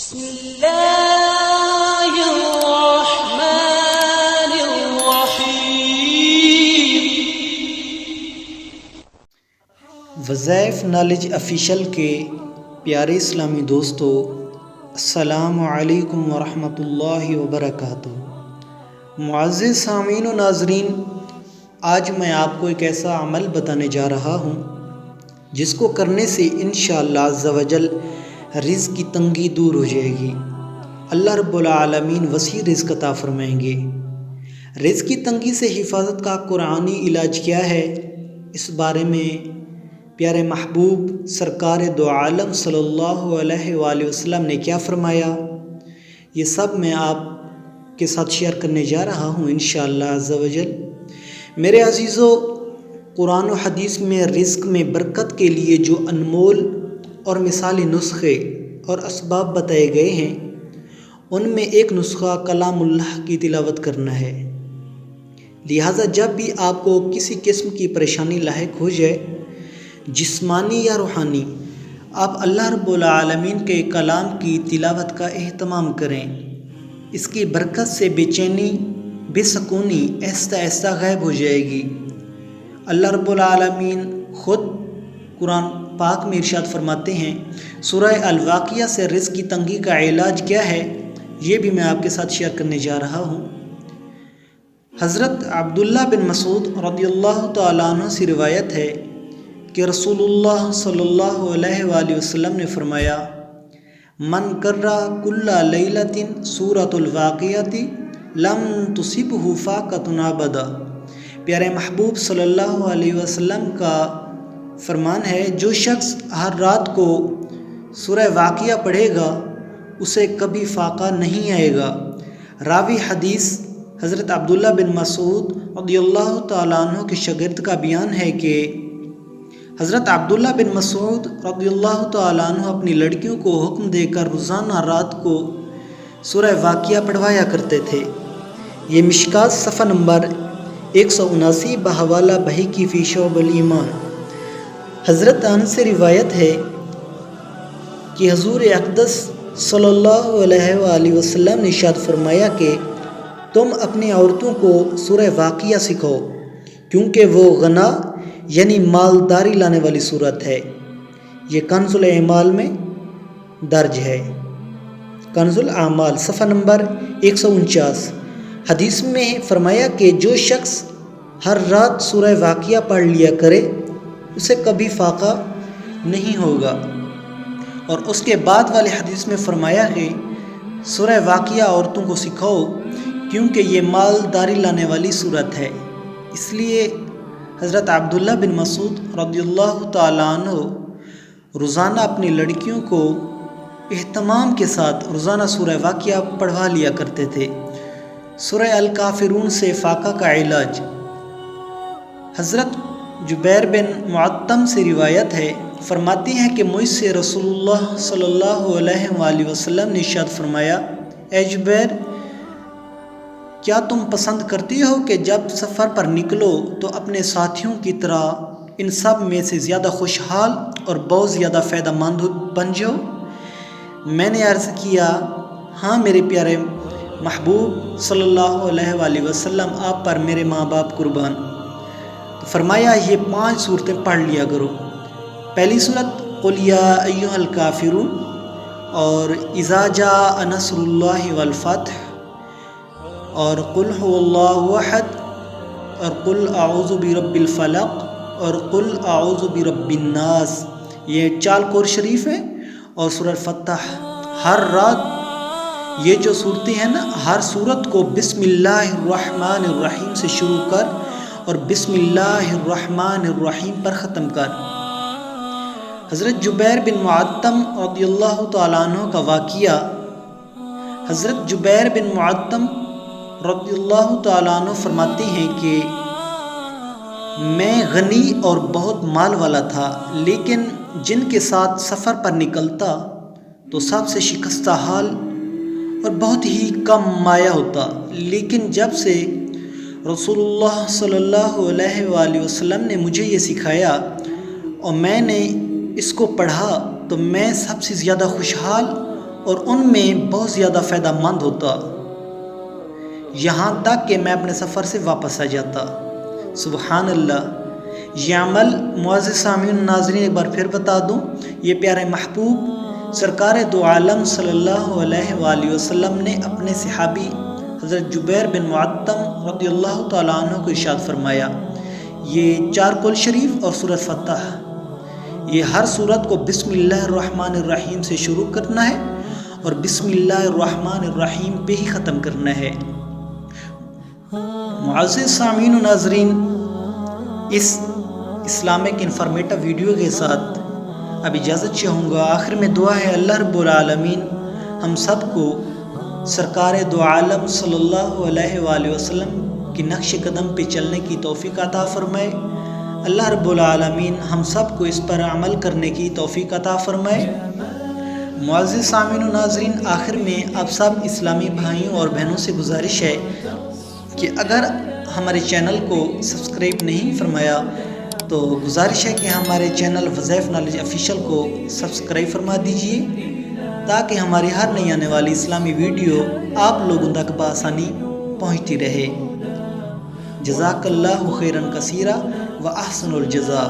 بسم اللہ الرحمن الرحیم۔ وظائف نالج آفیشل کے پیارے اسلامی دوستو، السلام علیکم ورحمۃ اللہ وبرکاتہ۔ معزز سامعین و ناظرین، آج میں آپ کو ایک ایسا عمل بتانے جا رہا ہوں جس کو کرنے سے انشاءاللہ عز و جل رزق کی تنگی دور ہو جائے گی۔ اللہ رب العالمین وسیع رزق عطا فرمائیں گے۔ رزق کی تنگی سے حفاظت کا قرآنی علاج کیا ہے، اس بارے میں پیارے محبوب سرکار دو عالم صلی اللہ علیہ وآلہ وسلم نے کیا فرمایا، یہ سب میں آپ کے ساتھ شیئر کرنے جا رہا ہوں انشاءاللہ عز و جل۔ میرے عزیزو، قرآن و حدیث میں رزق میں برکت کے لیے جو انمول اور مثالی نسخے اور اسباب بتائے گئے ہیں، ان میں ایک نسخہ کلام اللہ کی تلاوت کرنا ہے۔ لہٰذا جب بھی آپ کو کسی قسم کی پریشانی لاحق ہو جائے، جسمانی یا روحانی، آپ اللہ رب العالمین کے کلام کی تلاوت کا اہتمام کریں۔ اس کی برکت سے بے چینی، بے سکونی آہستہ آہستہ غائب ہو جائے گی۔ اللہ رب العالمین خود قرآن پاک میں ارشاد فرماتے ہیں، سورہ الواقعہ سے رزق کی تنگی کا علاج کیا ہے، یہ بھی میں آپ کے ساتھ شیئر کرنے جا رہا ہوں۔ حضرت عبداللہ بن مسعود رضی اللہ تعالیٰ عنہ سے روایت ہے کہ رسول اللہ صلی اللہ علیہ وآلہ وسلم نے فرمایا، من قرأ کل لیلۃ سورۃ الواقعۃ لم تصبہ فاقۃ ابدا۔ پیارے محبوب صلی اللہ علیہ وسلم کا فرمان ہے، جو شخص ہر رات کو سورہ واقعہ پڑھے گا اسے کبھی فاقہ نہیں آئے گا۔ راوی حدیث حضرت عبداللہ بن مسعود رضی اللہ تعالیٰ عنہ کے شاگرد کا بیان ہے کہ حضرت عبداللہ بن مسعود رضی اللہ تعالیٰ عنہ اپنی لڑکیوں کو حکم دے کر روزانہ رات کو سورہ واقعہ پڑھوایا کرتے تھے۔ یہ مشکات صفحہ نمبر 179 بحوالہ بہقی فی شعب الایمان۔ حضرت انس سے روایت ہے کہ حضور اقدس صلی اللہ علیہ وآلہ وسلم نے ارشاد فرمایا کہ تم اپنی عورتوں کو سورہ واقعہ سکھاؤ، کیونکہ وہ غنا یعنی مالداری لانے والی صورت ہے۔ یہ کنز الاعمال میں درج ہے۔ کنز الاعمال صفحہ نمبر 149۔ حدیث میں فرمایا کہ جو شخص ہر رات سورہ واقعہ پڑھ لیا کرے اسے کبھی فاقہ نہیں ہوگا۔ اور اس کے بعد والی حدیث میں فرمایا کہ سورہ واقعہ عورتوں کو سکھاؤ، کیونکہ یہ مالداری لانے والی صورت ہے۔ اس لیے حضرت عبداللہ بن مسعود رضی اللہ تعالیٰ عنہ روزانہ اپنی لڑکیوں کو اہتمام کے ساتھ روزانہ سورہ واقعہ پڑھوا لیا کرتے تھے۔ سورہ الکافرون سے فاقہ کا علاج۔ حضرت جبیر بن معطم سے روایت ہے، فرماتے ہیں کہ مجھ سے رسول اللہ صلی اللہ علیہ وآلہ وسلم نے ارشاد فرمایا، اے جبیر، کیا تم پسند کرتے ہو کہ جب سفر پر نکلو تو اپنے ساتھیوں کی طرح ان سب میں سے زیادہ خوشحال اور بہت زیادہ فائدہ مند بن جاؤ؟ میں نے عرض کیا، ہاں میرے پیارے محبوب صلی اللہ علیہ وآلہ وسلم، آپ پر میرے ماں باپ قربان۔ تو فرمایا، یہ 5 صورتیں پڑھ لیا کرو۔ پہلی صورت قل یا ایھا الکافرون، اور اذا جاء نصر اللہ والفتح، اور قل هو اللہ احد، اور قل اعوذ برب الفلق، اور قل اعوذ برب الناس۔ یہ 4 قرآن شریف ہے۔ اور سورہ فتح، ہر رات یہ جو صورتیں ہیں نا، ہر صورت کو بسم اللہ الرحمن الرحیم سے شروع کر اور بسم اللہ الرحمن الرحیم پر ختم کر۔ حضرت جبیر بن معطم رضی اللہ تعالیٰ عنہ کا واقعہ۔ حضرت جبیر بن معطم رضی اللہ تعالیٰ عنہ فرماتے ہیں کہ میں غنی اور بہت مال والا تھا، لیکن جن کے ساتھ سفر پر نکلتا تو سب سے شکستہ حال اور بہت ہی کم مایہ ہوتا۔ لیکن جب سے رسول اللہ صلی اللہ علیہ وآلہ وسلم نے مجھے یہ سکھایا اور میں نے اس کو پڑھا تو میں سب سے زیادہ خوشحال اور ان میں بہت زیادہ فائدہ مند ہوتا، یہاں تک کہ میں اپنے سفر سے واپس آ جاتا۔ سبحان اللہ۔ یہ عمل معزز سامعین ناظرین ایک بار پھر بتا دوں، یہ پیارے محبوب سرکار دو عالم صلی اللہ علیہ وآلہ وسلم نے اپنے صحابی حضرت جبیر بن معطم رضی اللہ تعالیٰ عنہ کو ارشاد فرمایا۔ یہ 4 قول شریف اور سورۃ فتح، یہ ہر سورت کو بسم اللہ الرحمن الرحیم سے شروع کرنا ہے اور بسم اللہ الرحمن الرحیم پہ ہی ختم کرنا ہے۔ معزز سامعین و ناظرین، اس اسلامک انفارمیٹو ویڈیو کے ساتھ اب اجازت چاہوں گا۔ آخر میں دعا ہے اللہ رب العالمین ہم سب کو سرکار دو عالم صلی اللہ علیہ وآلہ وسلم کی نقش قدم پہ چلنے کی توفیق عطا فرمائے۔ اللہ رب العالمین ہم سب کو اس پر عمل کرنے کی توفیق عطا فرمائے۔ معزز سامعین و ناظرین، آخر میں آپ سب اسلامی بھائیوں اور بہنوں سے گزارش ہے کہ اگر ہمارے چینل کو سبسکرائب نہیں فرمایا تو گزارش ہے کہ ہمارے چینل وظائف نالج آفیشیل کو سبسکرائب فرما دیجئے تاکہ ہماری ہر نئی آنے والی اسلامی ویڈیو آپ لوگوں تک بآسانی پہنچتی رہے۔ جزاک اللہ خیرا کثیرا و احسن الجزاء۔